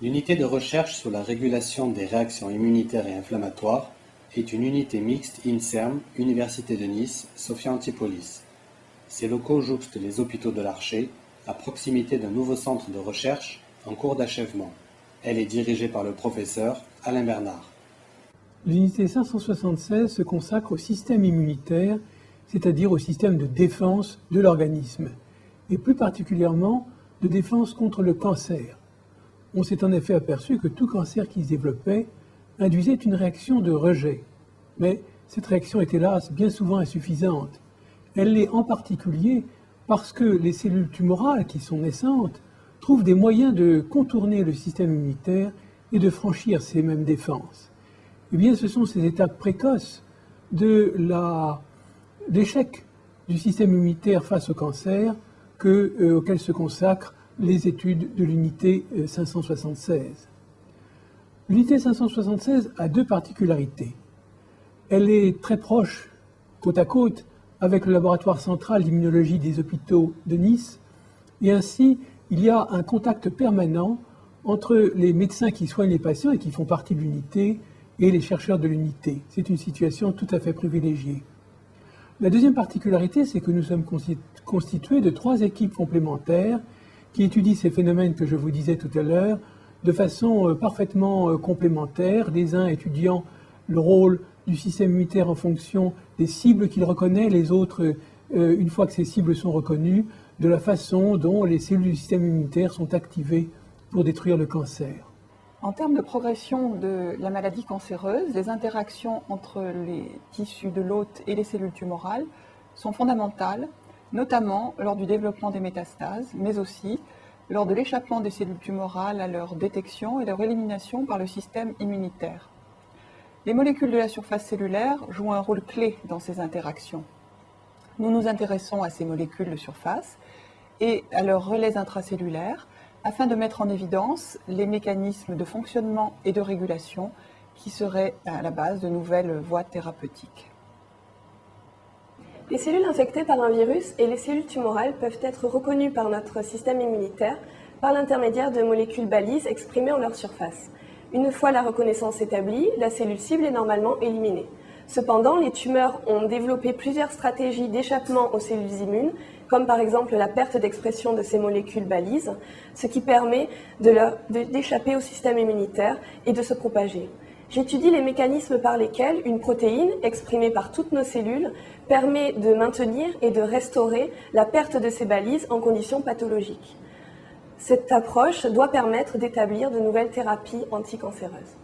L'unité de recherche sur la régulation des réactions immunitaires et inflammatoires est une unité mixte INSERM, Université de Nice, Sophia Antipolis. Ses locaux jouxtent les hôpitaux de l'Archer, à proximité d'un nouveau centre de recherche en cours d'achèvement. Elle est dirigée par le professeur Alain Bernard. L'unité 576 se consacre au système immunitaire, c'est-à-dire au système de défense de l'organisme, et plus particulièrement de défense contre le cancer. On s'est en effet aperçu que tout cancer qui se développait induisait une réaction de rejet. Mais cette réaction est hélas bien souvent insuffisante. Elle l'est en particulier parce que les cellules tumorales, qui sont naissantes, trouvent des moyens de contourner le système immunitaire et de franchir ces mêmes défenses. Eh bien, ce sont ces étapes précoces de l'échec du système immunitaire face au cancer auxquelles se consacrent les études de l'unité 576. L'unité 576 a deux particularités. Elle est très proche, côte à côte, avec le laboratoire central d'immunologie des hôpitaux de Nice, et ainsi il y a un contact permanent entre les médecins qui soignent les patients et qui font partie de l'unité et les chercheurs de l'unité. C'est une situation tout à fait privilégiée. La deuxième particularité, c'est que nous sommes constitués de 3 équipes complémentaires qui étudient ces phénomènes que je vous disais tout à l'heure de façon parfaitement complémentaire, les uns étudiant le rôle du système immunitaire en fonction des cibles qu'il reconnaît, les autres, une fois que ces cibles sont reconnues, de la façon dont les cellules du système immunitaire sont activées pour détruire le cancer. En termes de progression de la maladie cancéreuse, les interactions entre les tissus de l'hôte et les cellules tumorales sont fondamentales, notamment lors du développement des métastases, mais aussi lors de l'échappement des cellules tumorales à leur détection et leur élimination par le système immunitaire. Les molécules de la surface cellulaire jouent un rôle clé dans ces interactions. Nous nous intéressons à ces molécules de surface et à leurs relais intracellulaires afin de mettre en évidence les mécanismes de fonctionnement et de régulation qui seraient à la base de nouvelles voies thérapeutiques. Les cellules infectées par un virus et les cellules tumorales peuvent être reconnues par notre système immunitaire par l'intermédiaire de molécules balises exprimées en leur surface. Une fois la reconnaissance établie, la cellule cible est normalement éliminée. Cependant, les tumeurs ont développé plusieurs stratégies d'échappement aux cellules immunes, comme par exemple la perte d'expression de ces molécules balises, ce qui permet d'échapper au système immunitaire et de se propager. J'étudie les mécanismes par lesquels une protéine, exprimée par toutes nos cellules, permet de maintenir et de restaurer la perte de ces balises en conditions pathologiques. Cette approche doit permettre d'établir de nouvelles thérapies anticancéreuses.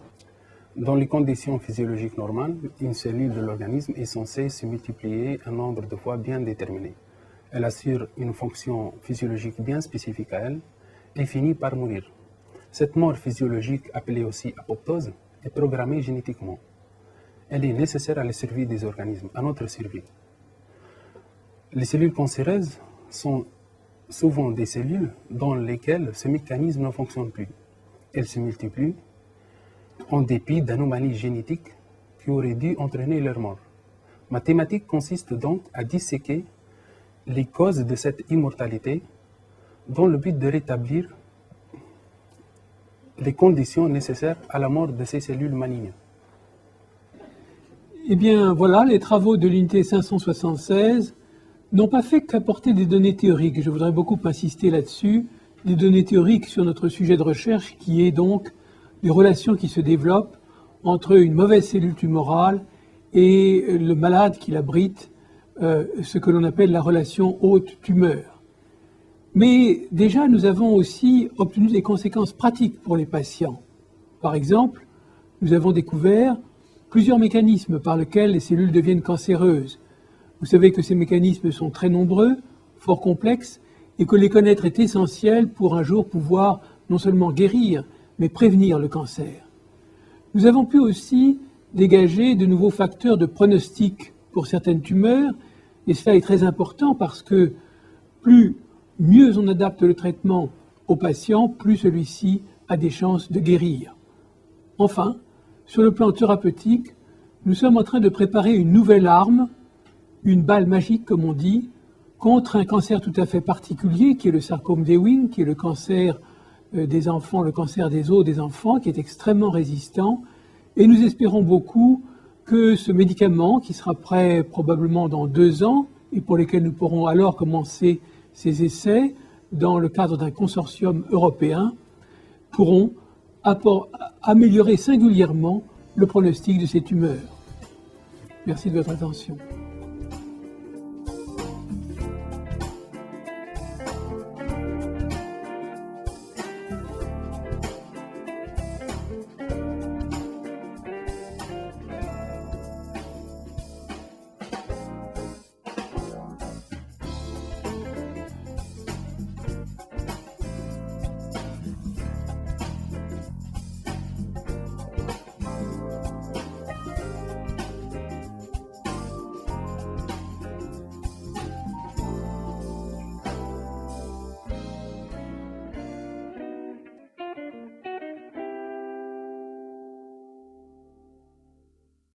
Dans les conditions physiologiques normales, une cellule de l'organisme est censée se multiplier un nombre de fois bien déterminé. Elle assure une fonction physiologique bien spécifique à elle et finit par mourir. Cette mort physiologique, appelée aussi apoptose, est programmée génétiquement. Elle est nécessaire à la survie des organismes, à notre survie. Les cellules cancéreuses sont souvent des cellules dans lesquelles ce mécanisme ne fonctionne plus. Elles se multiplient en dépit d'anomalies génétiques qui auraient dû entraîner leur mort. Ma thématique consiste donc à disséquer les causes de cette immortalité dans le but de rétablir les conditions nécessaires à la mort de ces cellules malignes. Eh bien voilà, les travaux de l'unité 576 n'ont pas fait qu'apporter des données théoriques. Je voudrais beaucoup insister là-dessus, des données théoriques sur notre sujet de recherche qui est donc les relations qui se développent entre une mauvaise cellule tumorale et le malade qui l'abrite, ce que l'on appelle la relation hôte-tumeur. Mais déjà, nous avons aussi obtenu des conséquences pratiques pour les patients. Par exemple, nous avons découvert plusieurs mécanismes par lesquels les cellules deviennent cancéreuses. Vous savez que ces mécanismes sont très nombreux, fort complexes, et que les connaître est essentiel pour un jour pouvoir non seulement guérir, mais prévenir le cancer. Nous avons pu aussi dégager de nouveaux facteurs de pronostic pour certaines tumeurs, et cela est très important parce que mieux on adapte le traitement au patient, plus celui-ci a des chances de guérir. Enfin, sur le plan thérapeutique, nous sommes en train de préparer une nouvelle arme, une balle magique comme on dit, contre un cancer tout à fait particulier qui est le sarcome d'Ewing, qui est le cancer des enfants, le cancer des os des enfants, qui est extrêmement résistant. Et nous espérons beaucoup que ce médicament, qui sera prêt probablement dans 2 ans, et pour lesquels nous pourrons alors commencer ces essais dans le cadre d'un consortium européen, pourront améliorer singulièrement le pronostic de ces tumeurs. Merci de votre attention.